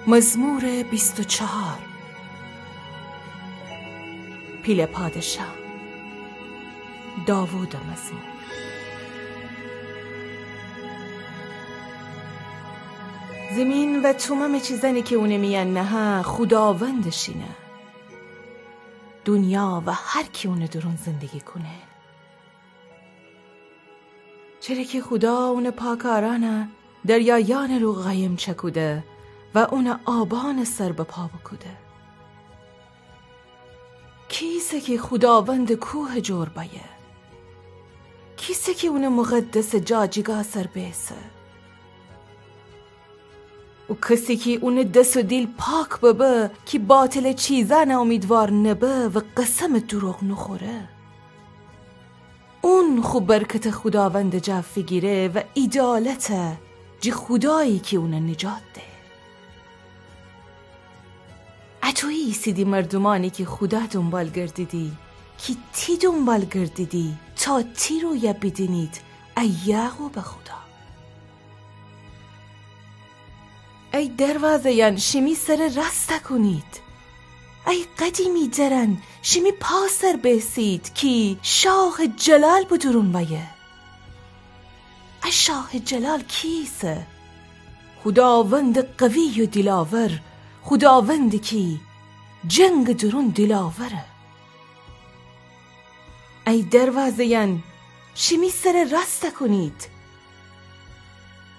مزمور 24. پیل پادشاه، داوود مزمور. زمین و تمام چیزانی که اونه میان نه خداوندشینه. دنیا و هر کی اونه درون زندگی کنه. چرا که خدا اون پاکارانه دریایان رو قایم چکوده و اون آبان سر به پا بکوده. کیسه که خداوند کوه جربایه، کیسه که اون مقدس جاجیگا سر بیسه، و کسی که اون دست و دیل پاک ببه که باطل چیزان امیدوار نبه و قسم دروغ نخوره. اون خوب برکت خداوند جفی گیره و ایدالته جی خدایی که اون نجات ده. اتویی سیدی مردمانی که خدا دنبال گردیدی که تی دنبال گردیدی تا تی رو یا بدینید ای یعقوب خدا. ای دروازه یان شمی سر رسته کنید، ای قدیمی درن شمی پاسر بسید که شاه جلال بدرون بایه. ای شاه جلال کیسه؟ خداوند قوی و دلاور، خداوندی که جنگ درون دلاوره. ای دروازه یان شمی سر رسته کنید،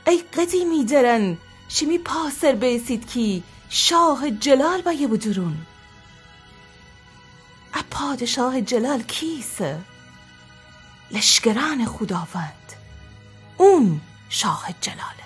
ای قدیمی درن شمی پاسر بیسید که شاه جلال بایه بدرون. ای پادشاه جلال کیسه؟ لشکران خداوند، اون شاه جلاله.